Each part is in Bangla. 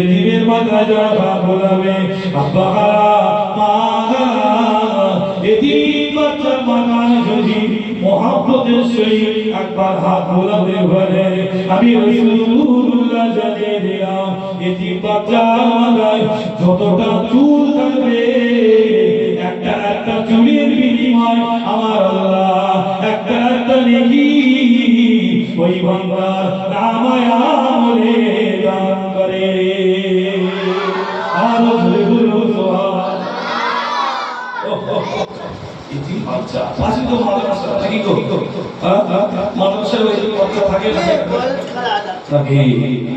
দিনের মাথা যারা বলাবে আব্বা মা এদিন বাচ্চা মানা যদি মোহাম্মদের সহিত একবার হাত বোলাতে পারে আমি রাসূলুল্লাহ জানিয়ে দিলাম এদিন বাচ্চা মাথায় যতটা চুল থাকবে একটা একটা চুলের বিনিময় আমার আল্লাহ একটা একটা নেকি ওই বান্দার নামায় আমলে দান করে আর বলো সুবহানাল্লাহ। ইতি বাচ্চা পাশে তো মাদ্রাসা থাকি তো মাদ্রাসার ওই বাচ্চা থাকে না থাকে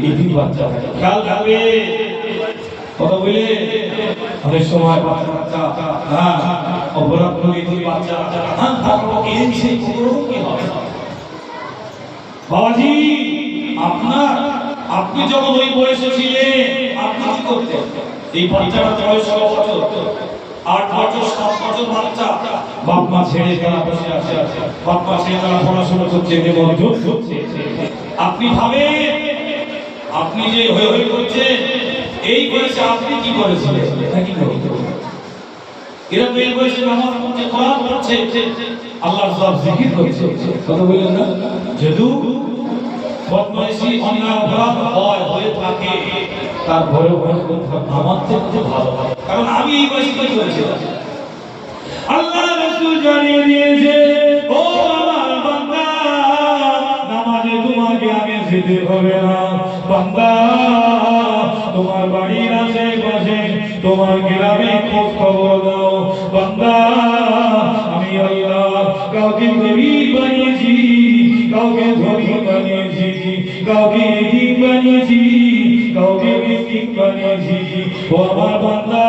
ইতি বাচ্চা খেয়াল রাখবে কথা বলে অনেক সময় বাচ্চা হ্যাঁ অপরাধ করে ইতি বাচ্চা হ্যাঁ এই সেই খবর কি হবে বাবাজি আপনি যখন ওই বয়সে ছিলেন আপনি কি করতেন এই বাচ্চাটার বয়স 6 বছর 8 বছর 7 বছর বাচ্চা বাপ মা ছেড়ে তারা বসে আছে বাপ মা ছেড়ে তারা পড়াশোনা করছে মনোযোগ করছে আপনি ভাবেন আপনি যে হয়ে হয়ে করছেন এই বয়সে আপনি কি করেছিলেন কি করতেন এরা এই বয়সে নামাজ পড়ছে কোরআন পড়ছে আল্লাহর সব জিকির করছে কথা বলেন না যেহেতু বদমাইশি অন্যায় অপরাধ হয়ে থাকে তারপরে আমার থেকে ভালো কারণ আমি এই বয়সে কি করেছিলাম আল্লাহ রাসূল জানিয়ে দিয়েছে ও আমার বান্দা নামাজে তোমাকে আগে যেতে হবে না বান্দা তোমার বাড়ির আশেপাশে তোমার গ্রামে খোঁজ খবর দাও বান্দা আমি আল্লাহ কাউকে গরীব বানিয়েছি কাউকে ধনী বানিয়েছি কাউকে এতিম বানিয়েছি কাউকে মিসকিন বানিয়েছি ও আমার বান্দা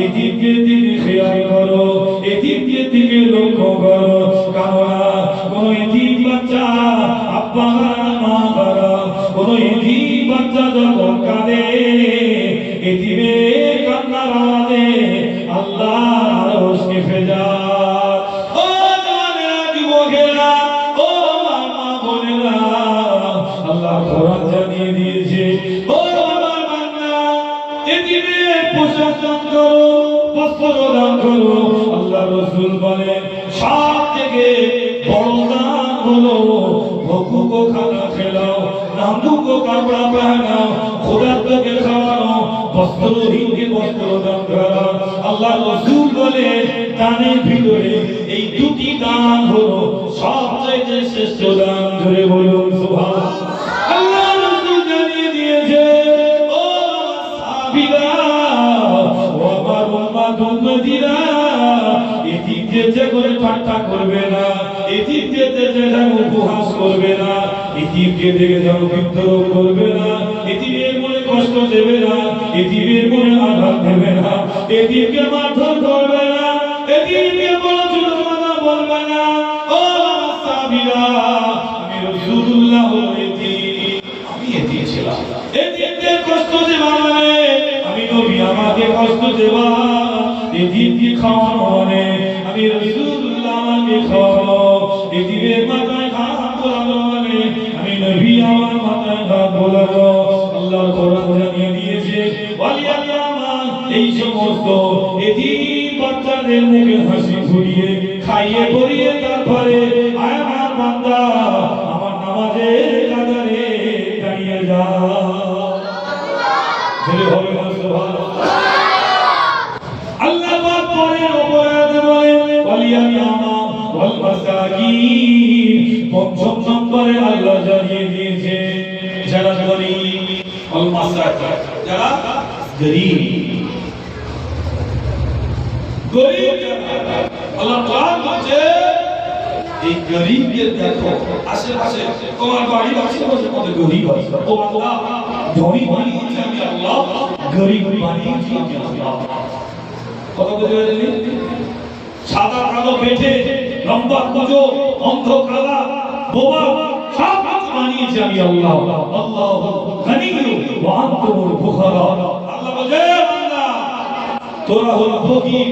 এতিমকে দিকে খেয়াল করো এতিমকে দিকে লক্ষ্য করো কারণ কোন এতিম বাচ্চা আব্বা মা বাবা কোন এতিম বাচ্চা যখন কাঁদে এতিমের কান্নার আওয়াজে আল্লাহ আরশ কেঁপে যায় ও জানেরা যুবকেরা ও মা বোনেরা আল্লাহ কোরআন জানিয়ে দিয়েছে ও আমার বান্দা এতিমের পোশাক দান করো বস্ত্র দান করো আল্লাহ রাসূল বলেন সবথেকে বড় দান হলো ভুখো को खाना खिलाओ नामू को कपड़ा पहनाओ खुदा के खाओ বস্ত্রহীন কে বস্ত্র দান করা আল্লাহ রাসূল বলে দানের ভিতরে এই দুটি দান হলো সবচেয়ে শ্রেষ্ঠ দান ধরে বলুন সুবহানাল্লাহ আল্লাহ রাসূল জানিয়ে দিয়েছে ও সাহাবীরা ও আমার উম্মত উম্মতিরা এতিমকে যে করে ঠাট্টা করবে না এতিমকে যে উপহাস করবে না এতিমকে দেখে যেন বিদ্রোহ করবে না এতিমের মনে কষ্ট দেবে না এতিমের মনে আঘাত দেবে না এতিমকে মারধর করবে না এতিমকে বড় ছোট কথা বলবে না ও সাহাবীরা আমি রাসূলুল্লাহ আমি এতিম ছিলাম এতিমদের কষ্ট দেবা মানে আমি নবী আমাকে কষ্ট দেবা এতিমকে খাওয়ানো মানে আমি রাসূলুল্লাহ আমাকে খাওয়ানো এতিমের মাথায় হাত বোলানো মানে আমি নবী আমার মাথায় হাত বোলানো আল্লাহ কোরআন জানিয়ে দিয়েছে ওয়ালিয়াল্লামা এই সমস্ত এতিম বাচ্চাদের মুখে হাসি ফুটিয়ে খাইয়ে পরিয়ে তারপরে আয় আমার বান্দা আমার নামাজের কাতারে দাঁড়িয়ে যা বলে হবে না সুবহানাল্লাহ আল্লাহ পাক পরে অপরাধ বলে ওয়ালিয়াল্লামা ওয়াল মাসাকিন পঞ্চম নম্বরে আল্লাহ জানিয়ে দিয়েছে যারা গরীব ওয়াল মাসাকিন যারা গরীব আল্লাহ কোরআন বলছে এই গরীবদের দেখো আশেপাশে তোমার বাড়ির আশেপাশে কত গরীব আছে ও আল্লাহ ধনী বানিয়েছি আমি আল্লাহ গরীব বানিয়েছি আমি আল্লাহ কত বুঝে গেলেন সাদা কালো পেটে লম্বা কুজো অন্ধ কালা বোবা সব বানিয়েছি আমি আল্লাহ আল্লাহু গনিয়্যু ওয়া আনতুমুল ফুকারা আল্লাহ বলে বান্দা তোরা হল ফকির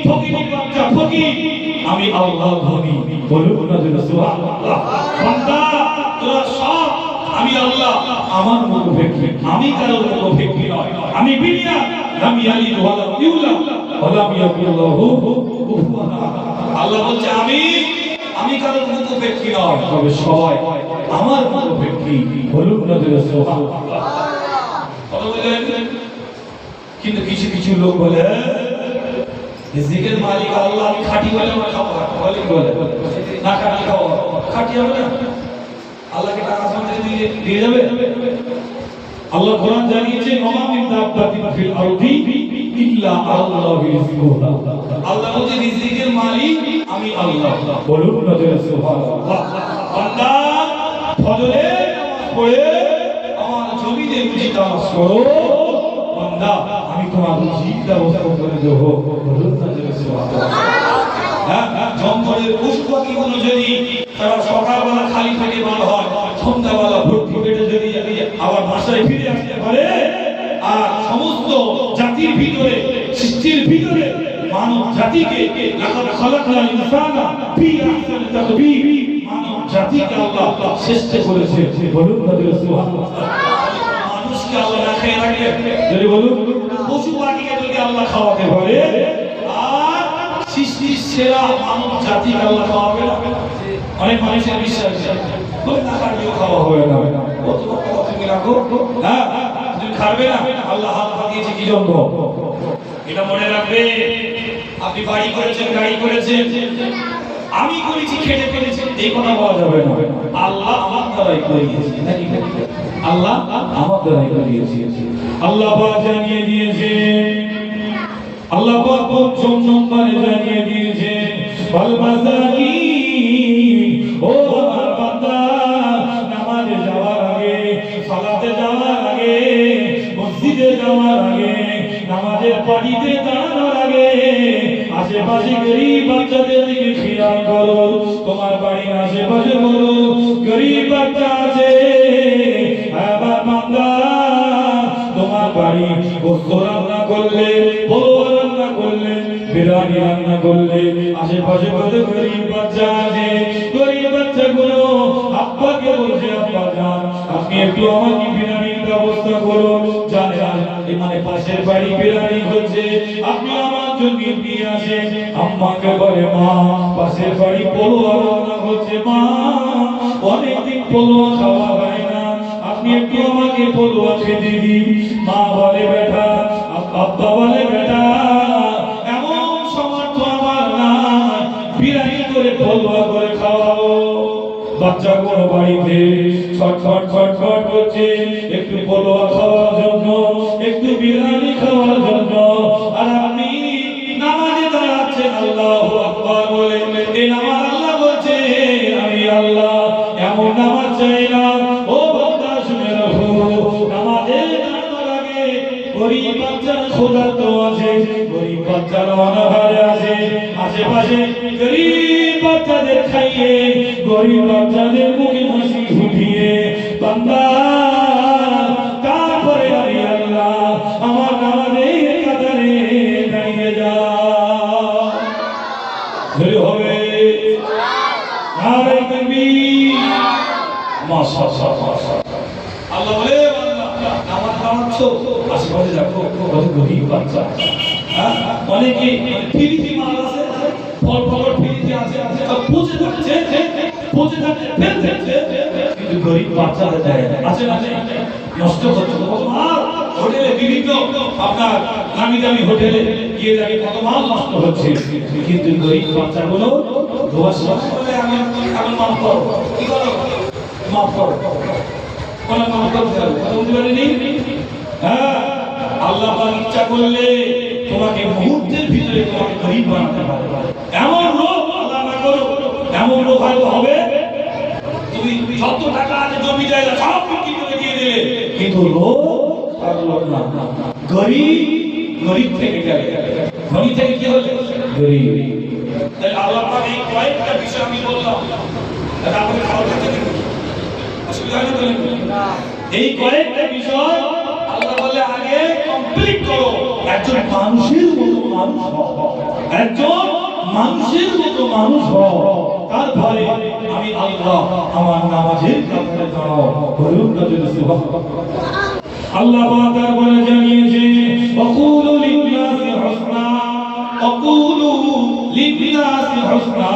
ফকির বাচ্চা ফকির আমি আল্লাহ ধনী বলুন না সুবহানাল্লাহ বান্দা তোরা সব আমি আল্লাহ আমার মুখাপেক্ষী, আমি কারোর মুখাপেক্ষী নয়, আমি বিনিয়া লাম ইয়ালিদ ওয়া লাম ইউলাদ ওয়া লাম ইয়াকুল লাহু কুফুয়ান আহাদ। আল্লাহ বলছে আমি কারোর মুখাপেক্ষী নয়, তবে সবাই আমার মুখাপেক্ষী। বলুন না সুবহানাল্লাহ। কথা বলেন। কিন্তু কিছু কিছু লোক বলে রিজিকের মালিক আল্লাহ, আমি খাঁটি বলে আমার খাবো, বলে না খাঁটি খাবো, খাঁটি হবে না, আল্লাহকে টাকা আসমান থেকে দিয়ে যাবে। আল্লাহ কোরআন জানিয়েছে ওমা মিন দাব্বাতিন ফিল আরদি ইল্লা আল্লাহু রিজকুহা। আল্লাহ বলছে রিজিকের মালিক আমি আল্লাহ। বলুন না সুবহানাল্লাহ। বান্দা ফজরে নামাজ পড়ে আমার জমিতে রুজি তালাশ করো, বান্দা আমি তোমার রুজির ব্যবস্থা করে দেব। বলুন না সুবহানাল্লাহ। হ্যাঁ, জঙ্গলের পশু পাখিগুলো যদি তারা সকালবেলা খালি পেটে বার হয়, সন্ধ্যাবেলা ভর্তি পেটে যদি আবার বাসায় ফিরে আসতে পারে, আর সমস্ত জাতির ভিতরে, সৃষ্টির ভিতরে মানব জাতিকে লাকাদ খালাকনাল ইনসানা ফি আহসানি তাকবীর, মানব জাতিকে আল্লাহ শ্রেষ্ঠ করেছে। বলুন না সুবহানাল্লাহ। মানুষকে আল্লাহ না খেয়ে রাখলে, যদি বলুন পশু পাখিকে যদি আল্লাহ খাওয়াতে পারে, আর সৃষ্টির সেরা মানব জাতিকে আল্লাহ খাওয়াবে না। অনেক মানুষের বিশ্বাস বলে না খাওয়াও খাওয়া হবে না, কত কথা তুমি রাখো, হ্যাঁ তুমি খাবে না, আল্লাহ হাত পাকিয়েছে কি জন্য, এটা মনে রাখবে। আপনি বাড়ি করেছেন, গাড়ি করেছেন, আমি করেছি, খেটে করেছি, এই কথা বলা যাবে না। আল্লাহ আমার দ্বারাই করিয়েছে, নাকি আল্লাহ আমার দ্বারাই করিয়েছে। আল্লাহ পাক জানিয়ে দিয়েছে, আল্লাহ পাক পঞ্চম নম্বরে জানিয়ে দিয়েছে ওয়াল মাসাকিন। ও আমার বান্দা, নামাজে যাওয়ার আগে, সালাতে যাওয়ার আগে, মসজিদে যাওয়ার আগে, নামাজের পাটিতে দাঁড়ানোর আগে আশেপাশে গরীব বাচ্চাদের দিকে খেয়াল করো। তোমার বাড়ির আশেপাশে বলো গরীব বাচ্চা আছে, আমার বান্দা তোমার বাড়ি গোশত রান্না করলে, পোলাও রান্না করলে, বিরিয়ানি রান্না করলে, আশেপাশে কত গরীব বাচ্চা আছে, গরীব বাচ্চাগুলো আব্বাকে বলছে আব্বা জান আপনি একটু আমাকে বিরিয়ানির ব্যবস্থা করুন। জানে মানে পাশের বাড়ি বিরিয়ানি হচ্ছে, আপনি আমার জন্য নিয়ে আসেন। আম্মাকে বলে মা পাশের বাড়ি পোলাও রান্না হচ্ছে, মা অনেকদিন পোলাও খাওয়া হয় না, আপনি একটু আমাকে পোলাও খেতে দিন। মা বলে বেটা, আব্বা বলে বেটা এমন সামর্থ্য আমার নাই বিরিয়ানি করে পোলাও করে খাওয়াবো। বাচ্চাগুলো বাড়িতে ছটফট ছটফট করছে একটু পোলাও খাওয়ার জন্য, একটু বিরিয়ানি খাওয়ার জন্য, আর আপনি নামাজে দাঁড়াচ্ছেন আল্লাহু আকবার বলে। এই নামাজ আল্লাহ বলছে আমি আল্লাহ এমন নামাজ চাই না। ও বান্দা শুনে রাখো, নামাজে দাঁড়ানোর আগে গরীব বাচ্চার ক্ষুধার্ত আছে, গরীব বাচ্চার অনাহারে আছে, আশেপাশে গরীব বাচ্চাদের খাইয়ে, গরীব বাচ্চাদের মুখে হাসি ফুটিয়ে বান্দা তারপরে আমি আল্লাহ আমার নামাজের কাতারে দাঁড়িয়ে যা হবে। নারে তাকবীর, মাশাআল্লাহ মাশাআল্লাহ। আল্লাহ বলে বান্দা নামাজ পড়ছো, আশেপাশে দেখো কত গরীব বাচ্চা, হ্যাঁ অনেকে ফিরিতি মাল আছে, ফল ফল ফিরিতি আছে, সব পচে যাচ্ছে, পচে যাচ্ছে, কিন্তু গরীব বাচ্চাদের দেয় আছে না, নষ্ট হচ্ছে কত মাল। হোটেলে বিভিন্ন আপনার নামি দামি হোটেলে গিয়ে দেখি কত মাল নষ্ট হচ্ছে, কিন্তু গরীব বাচ্চাগুলো দোয়া বলে আমি এখন মাফ করো, কি করো মাফ করো, কোনো মাফ করতে হবে, বুঝতে পারিনি। হ্যাঁ আল্লাহ পাক ইচ্ছা করলে তোমাকে মুহূর্তের ভিতরে তোমাকে গরীব বানাতে পারে। এমন লোক আল্লাহ না করো, এমন লোক হয়তো হবে তুমি যত টাকা আছে জমি জায়গা সব বিক্রি করে দিয়ে দিলে, কিন্তু লোক পারলো না, গরীব গরীব থেকে গেলে, ধনী থেকে কি হলে গরীব। তাই আল্লাহ পাক এই কয়েকটা বিষয় আমি বললাম, তাহলে আপনি খাওয়া খেতে দিন, অসুবিধা না। এই কয়েকটা বিষয় আল্লাহ বলে আগে কমপ্লিট করো, একজন মানুষের মতো মানুষ হও, একজন মানুষের মতো মানুষ হও, তারপরে আমি আল্লাহ আমার নামাজের কাতারে দাঁড়াও বলুন না যদি সুবহানাল্লাহ। আল্লাহ পাক তারপরে জানিয়েছে ওয়াকুলু লিন-নাসি হুসনা ওয়াকুলু লিন-নাসি হুসনা।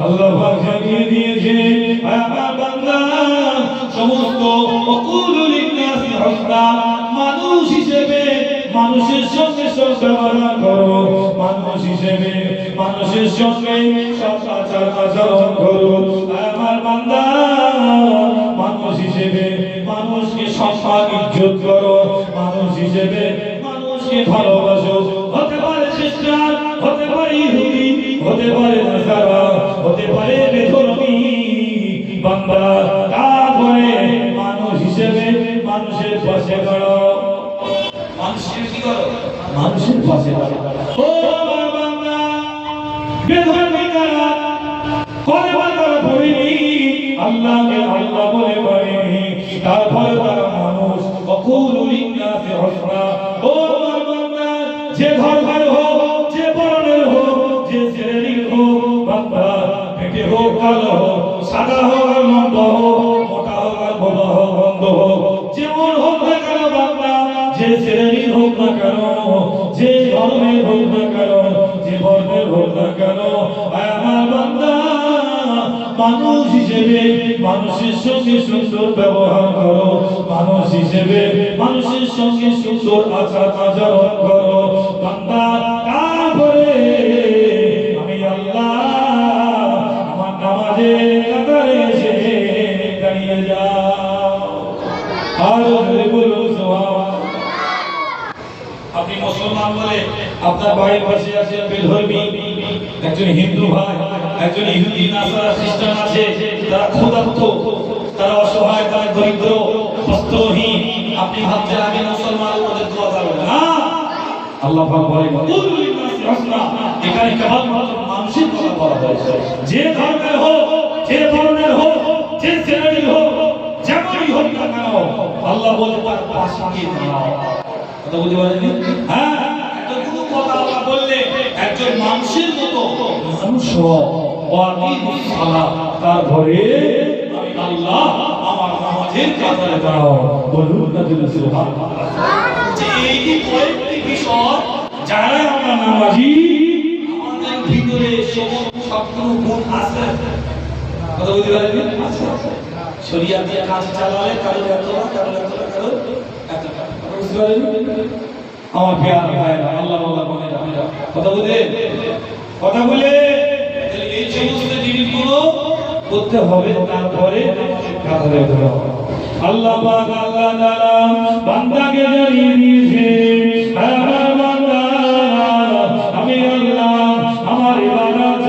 আল্লাহ পাক জানিয়ে দিয়েছে আমার বান্দা সমস্ত ওয়াকুলু লিন-নাসি হুসনা, মানুষ হিসেবে মানুষের সঙ্গে সদ্ব্যবহার করো, মানুষ হিসেবে মানুষের সঙ্গে সদাচার আচরণ করো। আমার বান্দা মানুষ হিসেবে মানুষকে সম্মান ইজ্জত করো, মানুষ হিসেবে মানুষকে ভালোবাসো। হতে পারে খ্রিস্টান, হতে পারে ইহুদি, হতে পারে নাসারা, হতে পারে বেধর্মী বান্দা, তারপরে মানুষ হিসেবে মানুষের পাশে দাঁড়াও। মানুষের কি করো? মানুষের পাশে দাঁড়াও। ও আমার বান্দা, বেধর্মী কারা কলেমা তারা পড়েনি, আল্লাহকে আল্লাহ বলে পড়েনি, তারপরে তারা মানুষ। ওয়াকুলু লিন-নাসি হুসনা। ও আমার বান্দা, যে ধর্মের হোক, যে বর্ণের হোক, যে শ্রেণীর হোক বান্দা, পেটে হোক কালো হোক, সাদা হোক আর লম্বা হোক, মোটা হোক আর বোবা হোক, বন্ধ হোক, যেমন হোক না কেন বান্দা, যে শ্রেণীর হোক না কেন, যে ধর্মের হোক না কেন, যে বর্ণের হোক না কেন, আমার বান্দা মানুষ হিসেবে মানুষের সঙ্গে সুন্দর ব্যবহার করো, মানুষ হিসেবে মানুষের সঙ্গে সুন্দর আচার আচরণ করো বান্দা। তারপরে আমি আল্লাহ আমার নামাজের কাতারে এসে দাঁড়িয়ে যাও। আর বলুন সুবহানাল্লাহ। আপনি মুসলমান বলে আপনার বাড়ির পাশে আছে বেধর্মী, একজন হিন্দু ভাই, একজন ইহুদি নাসারা খ্রিস্টান আছে, তারা ক্ষুধার্ত, তারা অসহায়, তারা দরিদ্র বস্ত্রহীন। আপনি ভাবছেন আমি মুসলমান, ওদের দোয়া করব না। আল্লাহ পাক বলেন কুলু লিন-নাসি হুসনা, এখানে কেবলমাত্র মানুষের কথা বলা হয়েছে। যে ধর্মের হোক, যে বর্ণের হোক, যে শ্রেণীর হোক, যেমনই হোক না কেন, আল্লাহ বলেন তার পাশে গিয়ে দাঁড়াও। কথা বুঝতে পারেননি? হ্যাঁ, এতটুকু কথা আল্লাহ বললে একজন মানুষের মতো মানুষ হও। ওয়াকিমুস সালাত, তারপরে আমি আল্লাহ আমার নামাজের কাতারে দাঁড়াও বলুন না যদি সুবহানাল্লাহ। যে এই কয়েকটি বিষয় যারা আমরা নামাজি, আমাদের ভিতরে সবগুলো গুণ আছে। কথা বুঝতে পারেননি? আছে। শরিয়াত দিয়ে কাজ চালালে কারো এতটা, কারো এতটা, কারো এতটা। বুঝতে পারেননি? আমার প্রিয় ভাইরা, আল্লাহ আল্লাহ বলে কথা বলে এই সমস্ত জিনিসগুলো করতে হবে। তারপরে কাতারে দাঁড়াও। আল্লাহ পাক আল্লাহ তাআলা বান্দাকে জানিয়ে দিয়েছে আমার বান্দা আমি আল্লাহ আমার ইবাদত